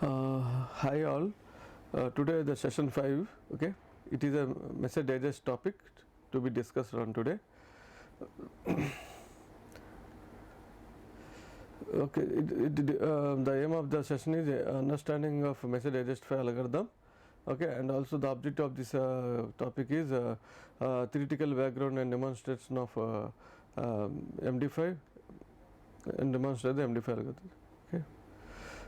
Hi all. Today the session 5. Okay, it is a message digest topic to be discussed on today. Okay, the aim of the session is understanding of message digest file algorithm. Okay, and also the objective of this topic is theoretical background and demonstration of MD5 and demonstrate the MD5 algorithm. Okay.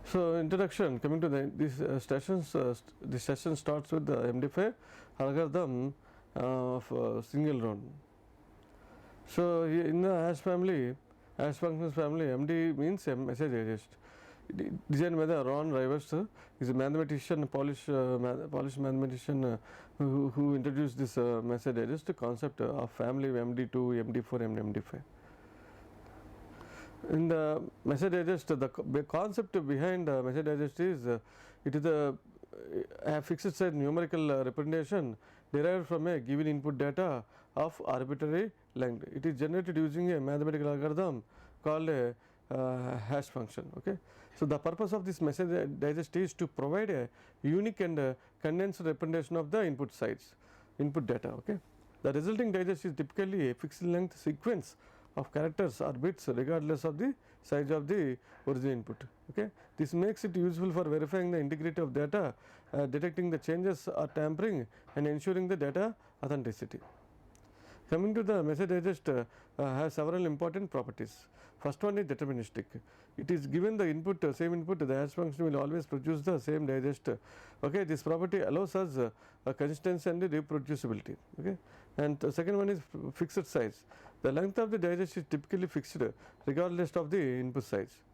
So introduction, coming to this session starts with the MD5 algorithm of single round. So in the hash functions family, MD means message digest. Designed by the Ron Rivers, is a mathematician, Polish mathematician who introduced this message digest concept of family MD2, MD4, and MD5. In the message digest, the concept behind message digest is it is a fixed set numerical representation derived from a given input data of arbitrary length. It is generated using a mathematical algorithm called a hash function. Okay, so the purpose of this message digest is to provide a unique and condensed representation of the input data. Okay, the resulting digest is typically a fixed length sequence of characters or bits regardless of the size of the original input. Okay, this makes it useful for verifying the integrity of data, detecting the changes or tampering, and ensuring the data authenticity. Coming to the message digest has several important properties. First one is deterministic. It is given the input, same input, the hash function will always produce the same digest. Okay, this property allows us consistency and reproducibility. Okay, and the second one is fixed size. The length of the digest is typically fixed regardless of the input size.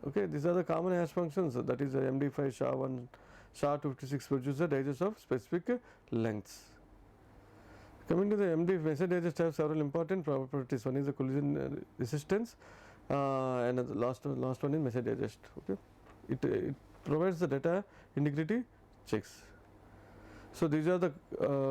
Okay, these are the common hash functions, that is MD5, SHA-1, SHA-256 produce a digest of specific lengths. Coming to the MD message digest have several important properties. One is the collision resistance, and the last one is message digest. Okay, it provides the data integrity checks. So these are the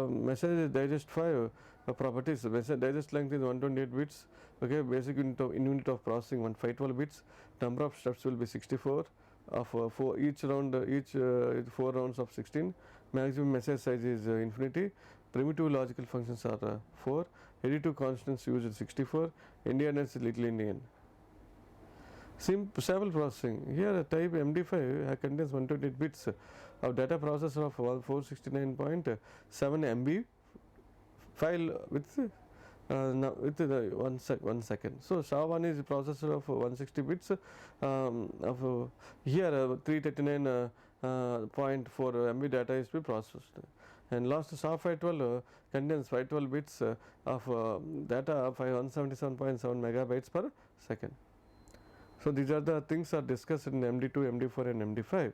message digest 5 properties. Message digest length is 128 bits. Okay, basic unit of processing 512 bits. Number of steps will be 64. For each round, 4 rounds of 16. Maximum message size is infinity. Primitive logical functions are 4. Additive constants used 64. Indianness is little Indian. Sample processing. Here type MD5 contains 128 bits of data processor of 469.7 MB file with 1 second. So SHA-1 is a processor of 160 bits of here 339.4 MB data is to be processed, and last SHA-512 contains 512 bits of data of 177.7 megabytes per second. So these are the things are discussed in MD2, MD4 and MD5.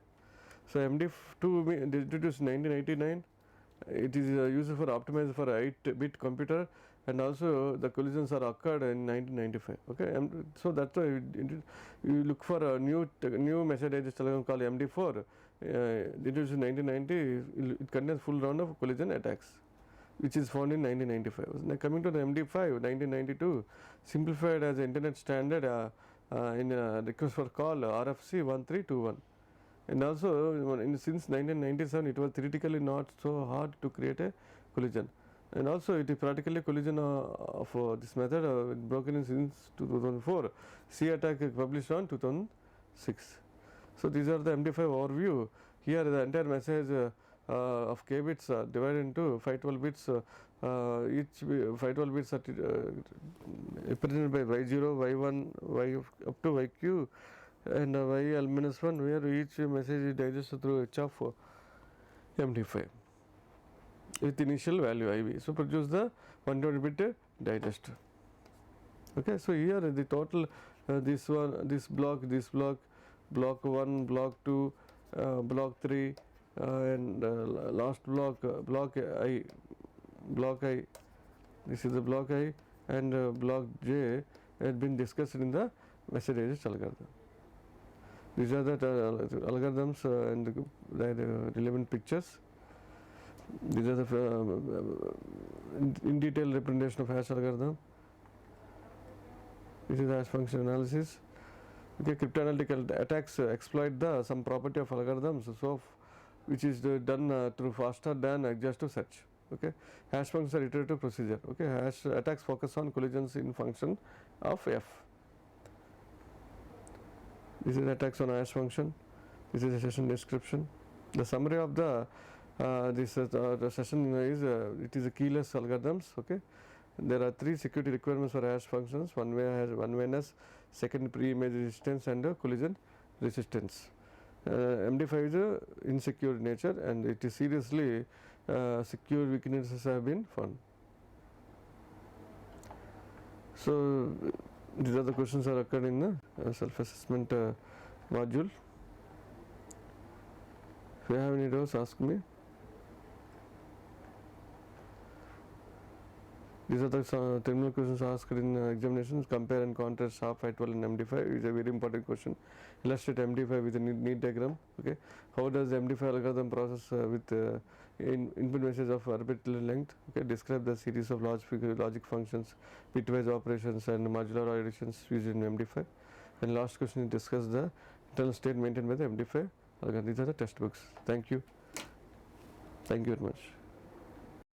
So MD2 introduced in 1989. It is used for optimized for 8-bit computer, and also the collisions are occurred in 1995. Okay, so that's why you look for a new message digest algorithm called MD4. Introduced in 1990. It contains full round of collision attacks, which is found in 1995. Now coming to the MD5, 1992, simplified as internet standard in request for call RFC 1321. And also since 1997 it was theoretically not so hard to create a collision, and also it is practically collision of this method broken in since 2004. C attack published on 2006. So these are the MD5 overview. Here the entire message of k bits are divided into 512 bits. Each 512 bits are represented by y0, y1, y up to yq, and y-1, where each message is digested through h of MD5 with initial value iv. So produce the 120-bit digest. Okay, so here the total this block, block 1, block 2, block 3, and last block I. This is the block I, and block J had been discussed in the message digest algorithm. These are the algorithms and the relevant pictures. These are the in detail representation of hash algorithm. This is hash function analysis. Okay, cryptanalytic attacks exploit some property of algorithms, so which is done through faster than exhaustive search. Okay, hash functions are iterative procedure. Okay, hash attacks focus on collisions in function of f. This is attacks on hash function. This is a session description. The summary of the the session is it is a keyless algorithms. Okay, there are 3 security requirements for hash functions: one-wayness, second pre-image resistance, and collision resistance. MD5 is insecure in nature, and it is seriously secure weaknesses have been found. So these are the questions that occurred in the self-assessment module. If you have any doubts, ask me. These are the terminal questions asked in examinations. Compare and contrast SHA 512 and MD5 is a very important question. Illustrate MD5 with a need diagram. Okay, how does the MD5 algorithm process with input message of arbitrary length? Okay, describe the series of logic functions, bitwise operations, and modular additions used in MD5. And last question, discuss the internal state maintained by the MD5 algorithm. These are the textbooks. Thank you. Thank you very much.